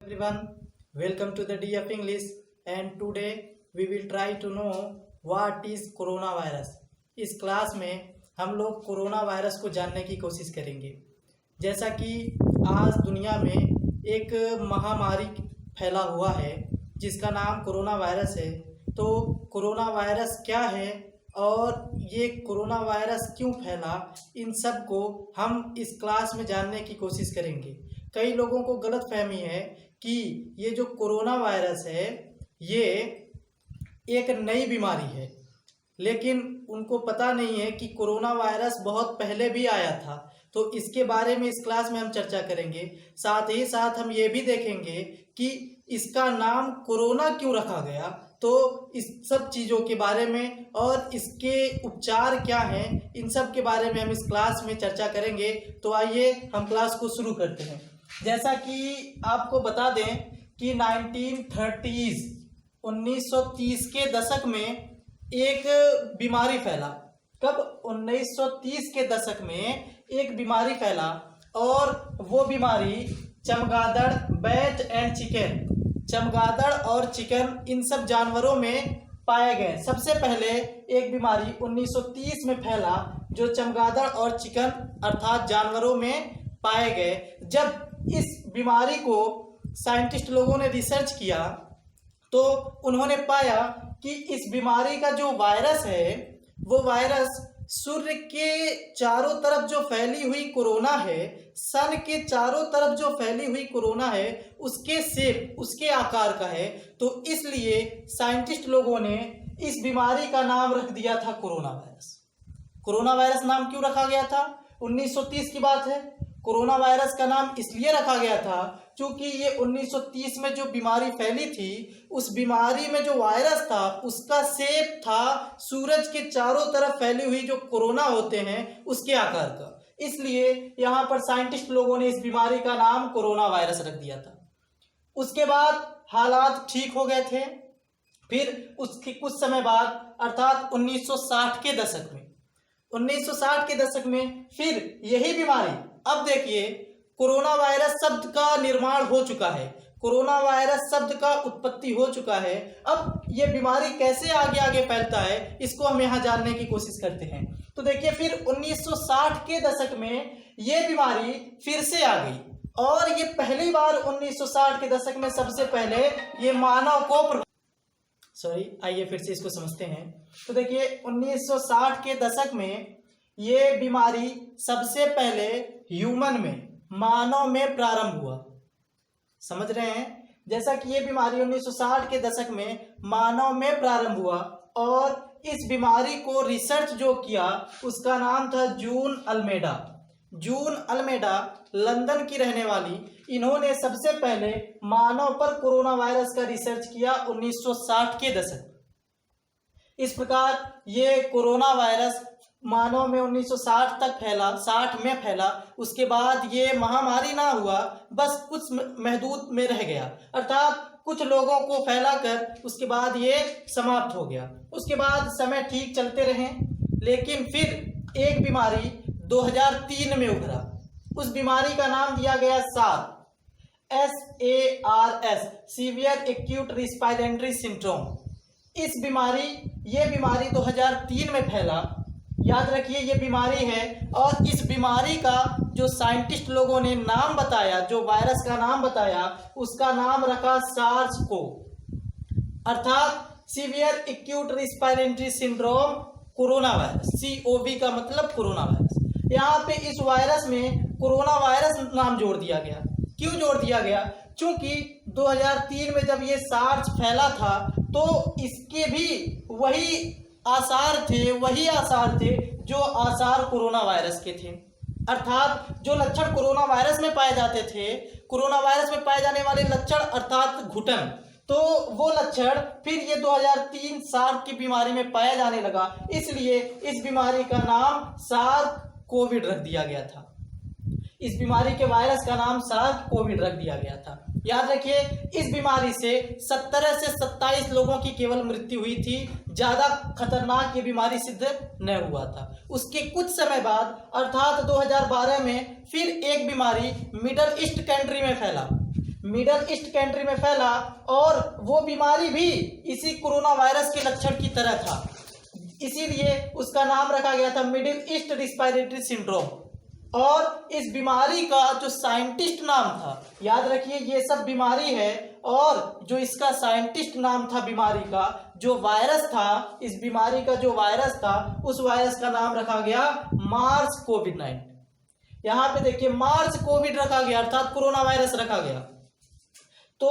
everyone, welcome to the DF English and today we will try to know what is corona virus. इस class में हम लोग corona virus को जानने की कोशिश करेंगे। जैसा कि आज दुनिया में एक महामारी फैला हुआ है जिसका नाम कोरोना वायरस है। तो कोरोना वायरस क्या है और ये कोरोना वायरस क्यों फैला, इन सब को हम इस क्लास में जानने की कोशिश करेंगे। कई लोगों को गलतफहमी है कि ये जो कोरोना वायरस है ये एक नई बीमारी है, लेकिन उनको पता नहीं है कि कोरोना वायरस बहुत पहले भी आया था। तो इसके बारे में इस क्लास में हम चर्चा करेंगे। साथ ही साथ हम ये भी देखेंगे कि इसका नाम कोरोना क्यों रखा गया। तो इस सब चीज़ों के बारे में और इसके उपचार क्या हैं, इन सब के बारे में हम इस क्लास में चर्चा करेंगे। तो आइए हम क्लास को शुरू करते हैं। जैसा कि आपको बता दें कि 1930 के दशक में एक बीमारी फैला। कब? 1930 के दशक में एक बीमारी फैला और वो बीमारी चमगादड़, बैट एंड चिकन, चमगादड़ और चिकन, इन सब जानवरों में पाए गए। सबसे पहले एक बीमारी 1930 में फैला जो चमगादड़ और चिकन अर्थात जानवरों में पाए गए। जब इस बीमारी को साइंटिस्ट लोगों ने रिसर्च किया तो उन्होंने पाया कि इस बीमारी का जो वायरस है वो वायरस सूर्य के चारों तरफ जो फैली हुई कोरोना है, सन के चारों तरफ जो फैली हुई कोरोना है, उसके शेप, उसके आकार का है। तो इसलिए साइंटिस्ट लोगों ने इस बीमारी का नाम रख दिया था कोरोना वायरस। कोरोना वायरस नाम क्यों रखा गया था? 1930 की बात है। कोरोना वायरस का नाम इसलिए रखा गया था क्योंकि ये 1930 में जो बीमारी फैली थी, उस बीमारी में जो वायरस था उसका शेप था सूरज के चारों तरफ फैली हुई जो कोरोना होते हैं उसके आकार का। इसलिए यहाँ पर साइंटिस्ट लोगों ने इस बीमारी का नाम कोरोना वायरस रख दिया था। उसके बाद हालात ठीक हो गए थे। फिर उसके कुछ समय बाद अर्थात 1960 के दशक में, 1960 के दशक में फिर यही बीमारी, अब देखिए कोरोना वायरस शब्द का निर्माण हो चुका है, कोरोना वायरस शब्द का उत्पत्ति हो चुका है। अब ये बीमारी कैसे आगे आगे फैलता है इसको हम यहाँ जानने की कोशिश करते हैं। तो देखिए फिर 1960 के दशक में ये बीमारी फिर से आ गई और ये पहली बार 1960 के दशक में सबसे पहले ये मानव को आइए फिर से इसको समझते हैं। तो देखिए 1960 के दशक में ये बीमारी सबसे पहले ह्यूमन में, मानव में प्रारंभ हुआ। समझ रहे हैं? जैसा कि ये बीमारी 1960 के दशक में मानव में प्रारंभ हुआ और इस बीमारी को रिसर्च जो किया उसका नाम था जून अल्मेडा। जून अल्मेडा लंदन की रहने वाली, इन्होंने सबसे पहले मानव पर कोरोना वायरस का रिसर्च किया 1960 के दशक। इस प्रकार ये कोरोना वायरस मानव में 1960 तक फैला, 60 में फैला। उसके बाद ये महामारी ना हुआ, बस कुछ महदूद में रह गया, अर्थात कुछ लोगों को फैलाकर उसके बाद ये समाप्त हो गया। उसके बाद समय ठीक चलते रहे, लेकिन फिर एक बीमारी 2003 में उभरा। उस बीमारी का नाम दिया गया SARS, severe acute respiratory syndrome. ये बीमारी 2003 में फैला। याद रखिए ये बीमारी है और इस बीमारी का जो साइंटिस्ट लोगों ने नाम बताया, जो वायरस का नाम बताया, उसका नाम रखा सार्स को, अर्थात severe acute respiratory syndrome corona virus. COV का मतलब कोरोना वायरस। यहाँ पे इस वायरस में कोरोना वायरस नाम जोड़ दिया गया। क्यों जोड़ दिया गया? क्योंकि 2003 में जब ये सार्स फैला था तो इसके भी वही आसार थे जो आसार कोरोना वायरस के थे, अर्थात जो लक्षण कोरोना वायरस में पाए जाते थे, कोरोना वायरस में पाए जाने वाले लक्षण अर्थात घुटन, तो वो लक्षण फिर ये 2003 सार्स की बीमारी में पाया जाने लगा। इसलिए इस बीमारी का नाम सार्स कोविड रख दिया गया था। इस बीमारी के वायरस का नाम सार्स कोविड रख दिया गया था। याद रखिए इस बीमारी से 17 से 27 लोगों की केवल मृत्यु हुई थी। ज्यादा खतरनाक ये बीमारी सिद्ध न हुआ था। उसके कुछ समय बाद अर्थात 2012 में फिर एक बीमारी मिडल ईस्ट कंट्री में फैला। मिडल ईस्ट कंट्री में फैला और वो बीमारी भी इसी कोरोना वायरस के लक्षण की तरह था, इसीलिए उसका नाम रखा गया था मिडिल ईस्ट रिस्पायरेटरी सिंड्रोम। और इस बीमारी का जो साइंटिस्ट नाम था, याद रखिए ये सब बीमारी है, और जो इसका साइंटिस्ट नाम था बीमारी का, जो वायरस था, इस बीमारी का जो वायरस था, उस वायरस का नाम रखा गया मार्स कोविड-19। यहाँ पे देखिए मार्स कोविड रखा गया, अर्थात कोरोना वायरस रखा गया। तो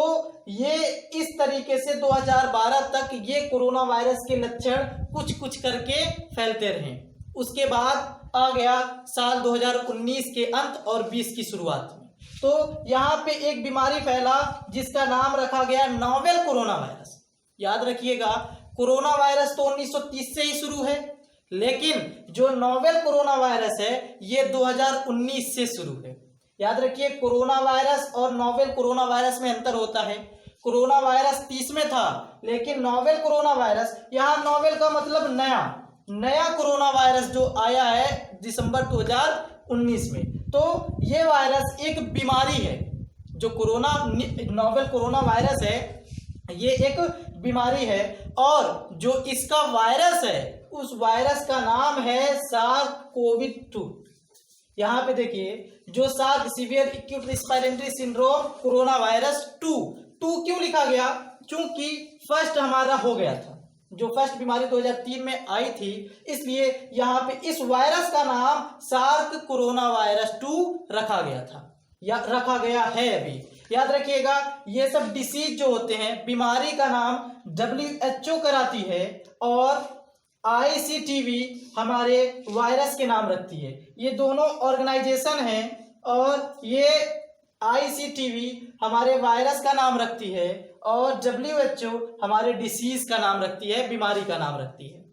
ये इस तरीके से 2012 तक ये कोरोना वायरस के लक्षण कुछ कुछ करके फैलते रहे। उसके बाद आ गया साल 2019 के अंत और 20 की शुरुआत में, तो यहाँ पे एक बीमारी फैला जिसका नाम रखा गया नोवेल कोरोना वायरस। याद रखिएगा कोरोना वायरस तो 1930 से ही शुरू है, लेकिन जो नोवेल कोरोना वायरस है ये 2019 से शुरू है। याद रखिए कोरोना वायरस और नोवेल कोरोना वायरस में अंतर होता है। कोरोना वायरस 30 में था, लेकिन नोवेल कोरोना वायरस, यहाँ नोवेल का मतलब नया कोरोना वायरस जो आया है दिसंबर 2019 में। तो ये वायरस एक बीमारी है, जो नोवेल कोरोना वायरस है ये एक बीमारी है, और जो इसका वायरस है उस वायरस का नाम है SARS-CoV-2। यहाँ पे देखिए जो SARS severe acute respiratory syndrome corona virus 2 क्यों लिखा गया? क्योंकि फर्स्ट हमारा हो गया था, जो फर्स्ट बीमारी 2003 में आई थी, इसलिए यहाँ पे इस वायरस का नाम SARS कोरोना वायरस 2 रखा गया था, या रखा गया है अभी। याद रखिएगा ये सब डिसीज जो होते हैं, बीमारी का नाम WHO कराती है और ICTV हमारे वायरस के नाम रखती है। ये दोनों ऑर्गेनाइजेशन हैं और ये ICTV हमारे वायरस का नाम रखती है और WHO हमारे डिसीज का नाम रखती है, बीमारी का नाम रखती है।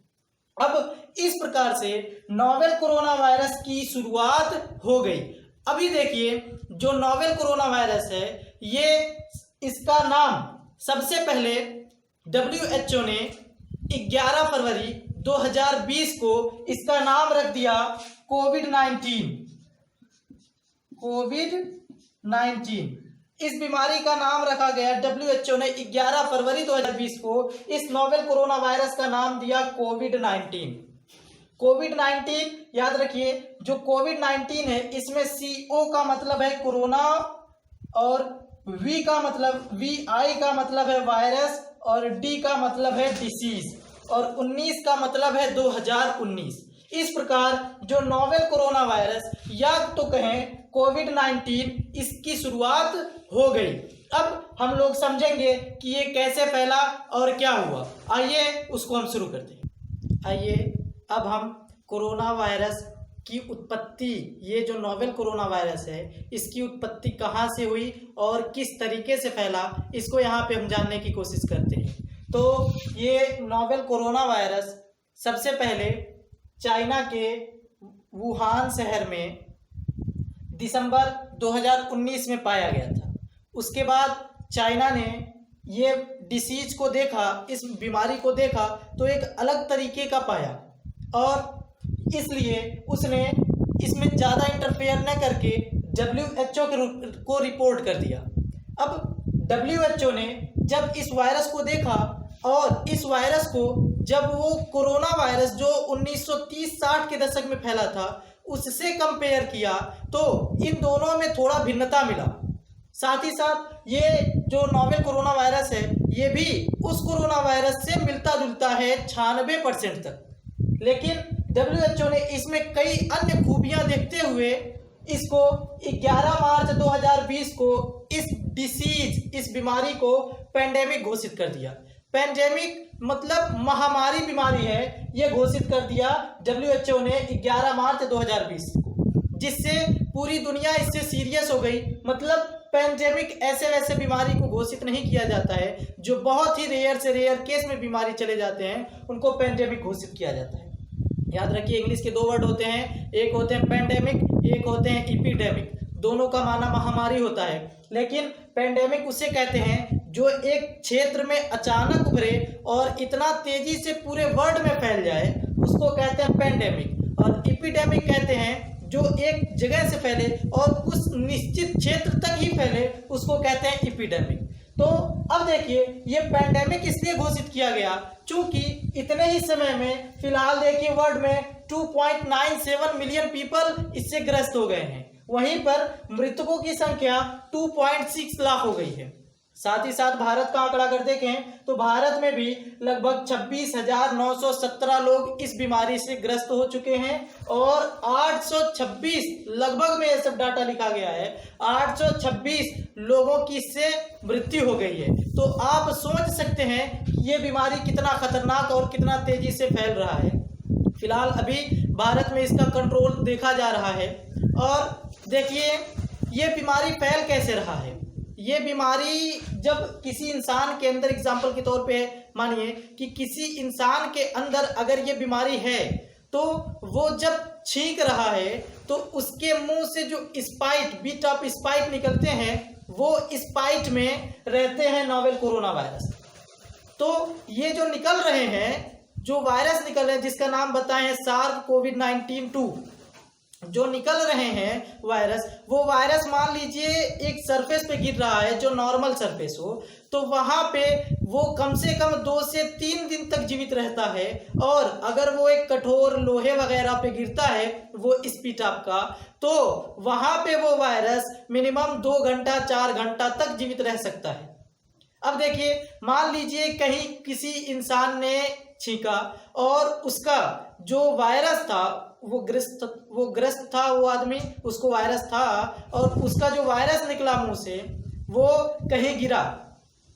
अब इस प्रकार से नोवेल कोरोना वायरस की शुरुआत हो गई। अभी देखिए जो नोवेल कोरोना वायरस है, ये इसका नाम सबसे पहले WHO ने 11 फरवरी 2020 को इसका नाम रख दिया कोविड-19। इस बीमारी का नाम रखा गया, WHO ने 11 फरवरी 2020 को इस नोवेल कोरोना वायरस का नाम दिया कोविड-19। याद रखिए जो कोविड-19 है इसमें CO का मतलब है कोरोना और VI का मतलब है वायरस और D का मतलब है डिसीज और 19 का मतलब है 2019। इस प्रकार जो नोवेल कोरोना वायरस या तो कहें कोविड-19, इसकी शुरुआत हो गई। अब हम लोग समझेंगे कि ये कैसे फैला और क्या हुआ। आइए उसको हम शुरू करते हैं। आइए अब हम कोरोना वायरस की उत्पत्ति, ये जो नोवेल कोरोना वायरस है इसकी उत्पत्ति कहाँ से हुई और किस तरीके से फैला, इसको यहाँ पे हम जानने की कोशिश करते हैं। तो ये नोवेल कोरोना वायरस सबसे पहले चाइना के वुहान शहर में दिसंबर 2019 में पाया गया था। उसके बाद चाइना ने ये डिसीज को देखा, इस बीमारी को देखा तो एक अलग तरीके का पाया और इसलिए उसने इसमें ज़्यादा इंटरफेयर न करके WHO को रिपोर्ट कर दिया। अब WHO ने जब इस वायरस को देखा और इस वायरस को जब वो कोरोना वायरस जो 1930-60 के दशक में फैला था उससे कंपेयर किया तो इन दोनों में थोड़ा भिन्नता मिला। साथ ही साथ ये जो नोवेल कोरोना वायरस है ये भी उस कोरोना वायरस से मिलता जुलता है 96% तक, लेकिन WHO ने इसमें कई अन्य खूबियां देखते हुए इसको 11 मार्च 2020 को इस बीमारी को पेंडेमिक घोषित कर दिया। पेंडेमिक मतलब महामारी बीमारी है, ये घोषित कर दिया WHO ने 11 मार्च 2020 को, जिससे पूरी दुनिया इससे सीरियस हो गई। मतलब पेंडेमिक ऐसे वैसे बीमारी को घोषित नहीं किया जाता है, जो बहुत ही रेयर से रेयर केस में बीमारी चले जाते हैं उनको पेंडेमिक घोषित किया जाता है। याद रखिए इंग्लिश के 2 वर्ड होते हैं, एक होते हैं पेंडेमिक, एक होते हैं एपिडेमिक। दोनों का माना महामारी होता है, लेकिन पेंडेमिक उसे कहते हैं जो एक क्षेत्र में अचानक उभरे और इतना तेजी से पूरे वर्ल्ड में फैल जाए, उसको कहते हैं पेंडेमिक। और एपिडेमिक कहते हैं जो एक जगह से फैले और उस निश्चित क्षेत्र तक ही फैले उसको कहते हैं एपिडेमिक। तो अब देखिए ये पैंडेमिक इसलिए घोषित किया गया क्योंकि इतने ही समय में फिलहाल देखिए वर्ल्ड में 2.97 मिलियन पीपल इससे ग्रस्त हो गए हैं, वहीं पर मृतकों की संख्या 2.6 लाख हो गई है। साथ ही साथ भारत का आंकड़ा अगर देखें तो भारत में भी लगभग 26,917 लोग इस बीमारी से ग्रस्त हो चुके हैं और 826 लगभग में यह सब डाटा लिखा गया है, 826 लोगों की इससे मृत्यु हो गई है। तो आप सोच सकते हैं कि ये बीमारी कितना खतरनाक और कितना तेजी से फैल रहा है। फिलहाल अभी भारत में इसका कंट्रोल देखा जा रहा है। और देखिए ये बीमारी फैल कैसे रहा है। ये बीमारी जब किसी इंसान के अंदर, एग्जाम्पल के तौर पे मानिए कि किसी इंसान के अंदर अगर ये बीमारी है तो वो जब छींक रहा है तो उसके मुंह से जो स्पाइट, बीट ऑफ स्पाइट निकलते हैं वो स्पाइट में रहते हैं नोवेल कोरोना वायरस। तो ये जो निकल रहे हैं, जो वायरस निकल रहे हैं जिसका नाम बताए हैं SARS-CoV-2 जो निकल रहे हैं वायरस, वो वायरस मान लीजिए एक सरफेस पे गिर रहा है जो नॉर्मल सरफेस हो, तो वहां पे वो कम से कम 2 से 3 दिन तक जीवित रहता है। और अगर वो एक कठोर लोहे वगैरह पे गिरता है वो स्पीट ऑफ का, तो वहां पे वो वायरस मिनिमम 2 घंटा 4 घंटा तक जीवित रह सकता है। अब देखिए मान लीजिए कहीं किसी इंसान ने छींका और उसका जो वायरस था वो ग्रस्त था, वो आदमी, उसको वायरस था और उसका जो वायरस निकला मुंह से वो कहीं गिरा,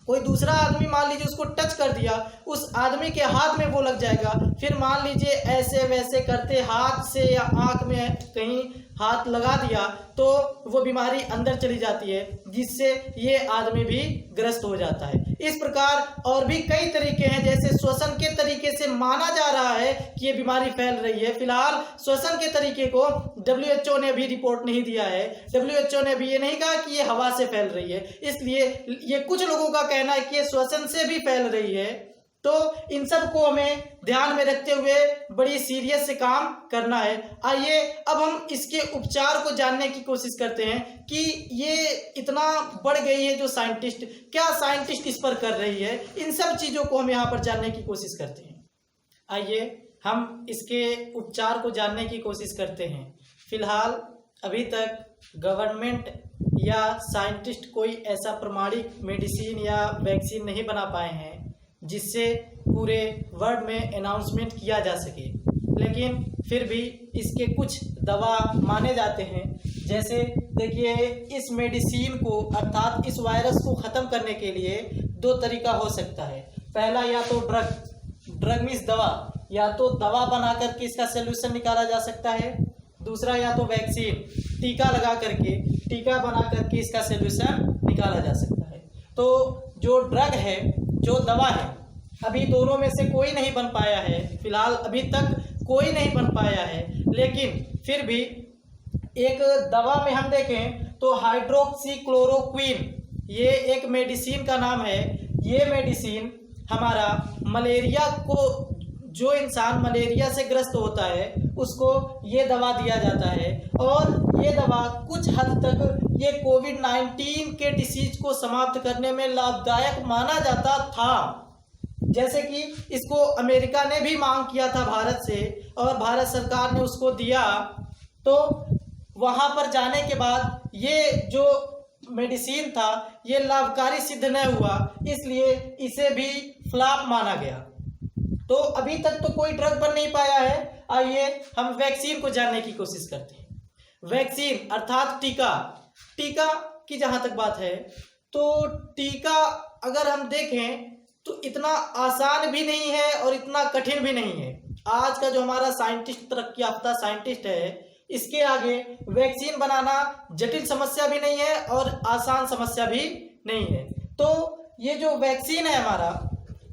कोई दूसरा आदमी मान लीजिए उसको टच कर दिया, उस आदमी के हाथ में वो लग जाएगा, फिर मान लीजिए ऐसे वैसे करते हाथ से या आंख में कहीं हाथ लगा दिया तो वो बीमारी अंदर चली जाती है जिससे ये आदमी भी ग्रस्त हो जाता है। इस प्रकार और भी कई तरीके हैं, जैसे श्वसन के तरीके से माना जा रहा है कि ये बीमारी फैल रही है। फिलहाल श्वसन के तरीके को WHO ने भी रिपोर्ट नहीं दिया है, WHO ने भी ये नहीं कहा कि ये हवा से फैल रही है, इसलिए ये कुछ लोगों का कहना है कि ये श्वसन से भी फैल रही है। तो इन सब को हमें ध्यान में रखते हुए बड़ी सीरियस से काम करना है। आइए अब हम इसके उपचार को जानने की कोशिश करते हैं कि ये इतना बढ़ गई है जो साइंटिस्ट, क्या साइंटिस्ट इस पर कर रही है, इन सब चीज़ों को हम यहाँ पर जानने की कोशिश करते हैं। आइए हम इसके उपचार को जानने की कोशिश करते हैं। फिलहाल अभी तक गवर्नमेंट या साइंटिस्ट कोई ऐसा प्रमाणिक मेडिसिन या वैक्सीन नहीं बना पाए हैं जिससे पूरे वर्ल्ड में अनाउंसमेंट किया जा सके, लेकिन फिर भी इसके कुछ दवा माने जाते हैं। जैसे देखिए इस मेडिसिन को अर्थात इस वायरस को ख़त्म करने के लिए 2 तरीका हो सकता है। पहला या तो ड्रग मीन्स दवा, या तो दवा बना करके इसका सोल्यूशन निकाला जा सकता है। दूसरा या तो वैक्सीन, टीका लगा करके, टीका बना करके इसका सोल्यूशन निकाला जा सकता है। तो जो ड्रग है, जो दवा है, अभी दोनों में से कोई नहीं बन पाया है। फिलहाल अभी तक कोई नहीं बन पाया है, लेकिन फिर भी एक दवा में हम देखें तो हाइड्रोक्सीक्लोरोक्विन ये एक मेडिसिन का नाम है। ये मेडिसिन हमारा मलेरिया को, जो इंसान मलेरिया से ग्रस्त होता है उसको ये दवा दिया जाता है और ये दवा कुछ हद तक ये कोविड-19 के डिसीज को समाप्त करने में लाभदायक माना जाता था। जैसे कि इसको अमेरिका ने भी मांग किया था भारत से और भारत सरकार ने उसको दिया, तो वहाँ पर जाने के बाद ये जो मेडिसिन था ये लाभकारी सिद्ध न हुआ, इसलिए इसे भी फ्लॉप माना गया। तो अभी तक तो कोई ड्रग बन नहीं पाया है। आइए हम वैक्सीन को जानने की कोशिश करते हैं। वैक्सीन अर्थात टीका, टीका की जहाँ तक बात है तो टीका अगर हम देखें तो इतना आसान भी नहीं है और इतना कठिन भी नहीं है। आज का जो हमारा साइंटिस्ट, तरक्की याफ्ता साइंटिस्ट है, इसके आगे वैक्सीन बनाना जटिल समस्या भी नहीं है और आसान समस्या भी नहीं है। तो ये जो वैक्सीन है हमारा,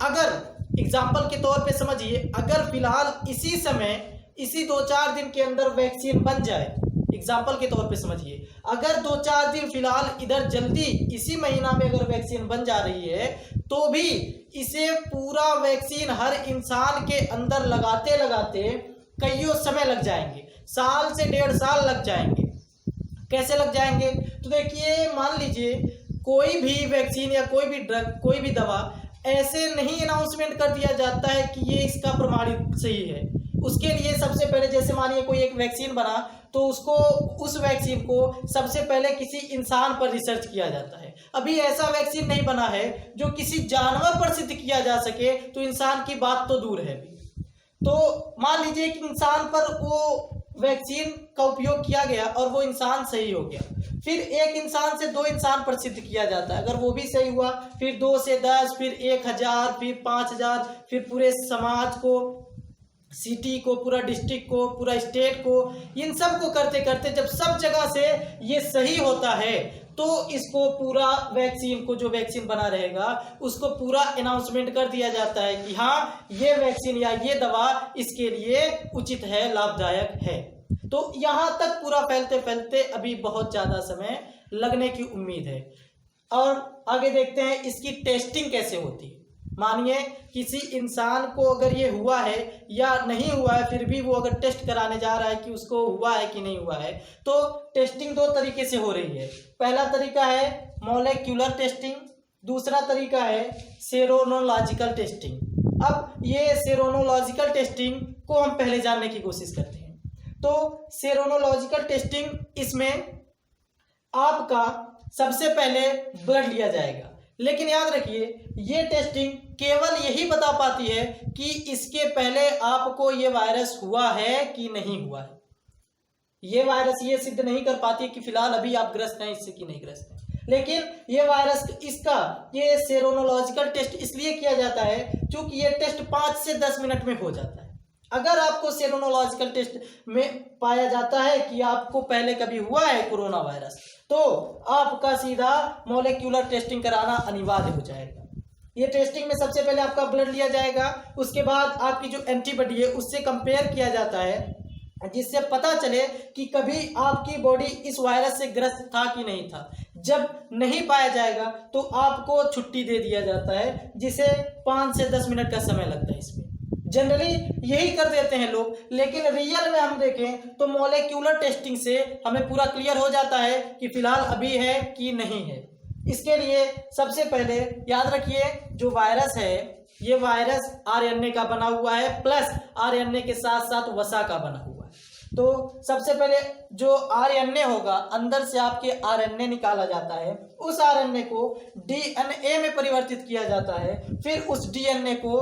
अगर एग्जाम्पल के तौर पे समझिए, अगर फिलहाल इसी समय, इसी 2-4 दिन के अंदर वैक्सीन बन जाए, एग्जाम्पल के तौर पे समझिए, अगर 2-4 दिन फिलहाल इधर जल्दी इसी महीना में अगर वैक्सीन बन जा रही है तो भी इसे पूरा वैक्सीन हर इंसान के अंदर लगाते लगाते कईयों समय लग जाएंगे, साल से 1.5 साल लग जाएंगे। कैसे लग जाएंगे? तो देखिए, मान लीजिए कोई भी वैक्सीन या कोई भी ड्रग, कोई भी दवा ऐसे नहीं अनाउंसमेंट कर दिया जाता है कि ये इसका प्रमाणित सही है। उसके लिए सबसे पहले, जैसे मानिए कोई एक वैक्सीन बना, तो उस वैक्सीन को सबसे पहले किसी इंसान पर रिसर्च किया जाता है। अभी ऐसा वैक्सीन नहीं बना है जो किसी जानवर पर सिद्ध किया जा सके, तो इंसान की बात तो दूर है। तो मान लीजिए कि इंसान पर वो वैक्सीन का उपयोग किया गया और वो इंसान सही हो गया, फिर एक इंसान से 2 इंसान पर सिद्ध किया जाता है, अगर वो भी सही हुआ, फिर 2 से 10, फिर 1000, फिर 5000, फिर पूरे समाज को, सिटी को, पूरा डिस्ट्रिक्ट को, पूरा स्टेट को, इन सब को करते करते जब सब जगह से ये सही होता है, तो इसको पूरा वैक्सीन को, जो वैक्सीन बना रहेगा उसको पूरा अनाउंसमेंट कर दिया जाता है कि हाँ, ये वैक्सीन या ये दवा इसके लिए उचित है, लाभदायक है। तो यहाँ तक पूरा फैलते फैलते अभी बहुत ज़्यादा समय लगने की उम्मीद है। और आगे देखते हैं इसकी टेस्टिंग कैसे होती है। मानिए किसी इंसान को अगर ये हुआ है या नहीं हुआ है, फिर भी वो अगर टेस्ट कराने जा रहा है कि उसको हुआ है कि नहीं हुआ है, तो टेस्टिंग 2 तरीके से हो रही है। पहला तरीका है मॉलिक्यूलर टेस्टिंग, दूसरा तरीका है सेरोनोलॉजिकल टेस्टिंग। अब ये सेरोनोलॉजिकल टेस्टिंग को हम पहले जानने की कोशिश करते हैं। तो सेरोनोलॉजिकल टेस्टिंग, इसमें आपका सबसे पहले ब्लड लिया जाएगा, लेकिन याद रखिए ये टेस्टिंग केवल यही बता पाती है कि इसके पहले आपको ये वायरस हुआ है कि नहीं हुआ है। ये वायरस ये सिद्ध नहीं कर पाती कि फिलहाल अभी आप ग्रस्त हैं इससे कि नहीं ग्रस्त हैं। लेकिन ये वायरस, इसका ये सेरोनोलॉजिकल टेस्ट इसलिए किया जाता है क्योंकि ये टेस्ट 5 से 10 मिनट में हो जाता है। अगर आपको सेरोनोलॉजिकल टेस्ट में पाया जाता है कि आपको पहले कभी हुआ है कोरोना वायरस, तो आपका सीधा मॉलिक्यूलर टेस्टिंग कराना अनिवार्य हो जाएगा। ये टेस्टिंग में सबसे पहले आपका ब्लड लिया जाएगा, उसके बाद आपकी जो एंटीबॉडी है उससे कंपेयर किया जाता है, जिससे पता चले कि कभी आपकी बॉडी इस वायरस से ग्रस्त था कि नहीं था। जब नहीं पाया जाएगा तो आपको छुट्टी दे दिया जाता है, जिसे 5 से 10 मिनट का समय लगता है। इसमें जनरली यही कर देते हैं लोग, लेकिन रियल में हम देखें तो मॉलिक्यूलर टेस्टिंग से हमें पूरा क्लियर हो जाता है कि फिलहाल अभी है कि नहीं है। इसके लिए सबसे पहले याद रखिए, जो वायरस है ये वायरस आरएनए का बना हुआ है, प्लस आरएनए के साथ साथ वसा का बना हुआ है। तो सबसे पहले जो आरएनए होगा, अंदर से आपके आरएनए निकाला जाता है, उस आरएनए को डीएनए में परिवर्तित किया जाता है, फिर उस डीएनए को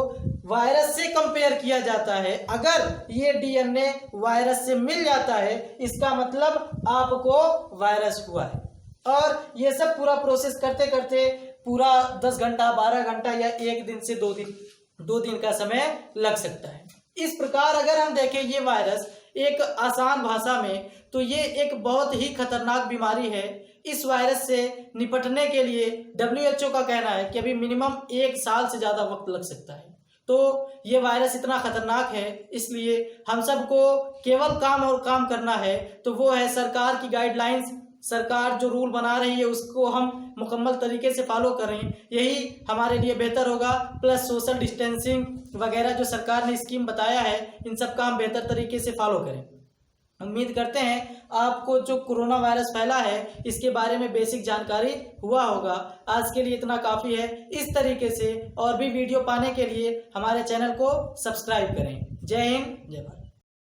वायरस से कंपेयर किया जाता है। अगर ये डीएनए वायरस से मिल जाता है, इसका मतलब आपको वायरस हुआ है। और ये सब पूरा प्रोसेस करते करते पूरा 10 घंटा, 12 घंटा या 1 दिन से 2 दिन का समय लग सकता है। इस प्रकार अगर हम देखें ये वायरस एक आसान भाषा में, तो ये एक बहुत ही खतरनाक बीमारी है। इस वायरस से निपटने के लिए WHO का कहना है कि अभी मिनिमम 1 साल से ज़्यादा वक्त लग सकता है। तो ये वायरस इतना खतरनाक है, इसलिए हम सबको केवल काम और काम करना है, तो वो है सरकार की गाइडलाइंस। सरकार जो रूल बना रही है उसको हम मुकम्मल तरीके से फॉलो करें, यही हमारे लिए बेहतर होगा। प्लस सोशल डिस्टेंसिंग वगैरह जो सरकार ने स्कीम बताया है, इन सब का हम बेहतर तरीके से फॉलो करें। उम्मीद करते हैं आपको जो कोरोना वायरस फैला है इसके बारे में बेसिक जानकारी हुआ होगा। आज के लिए इतना काफ़ी है। इस तरीके से और भी वीडियो पाने के लिए हमारे चैनल को सब्सक्राइब करें। जय हिंद, जय भारत।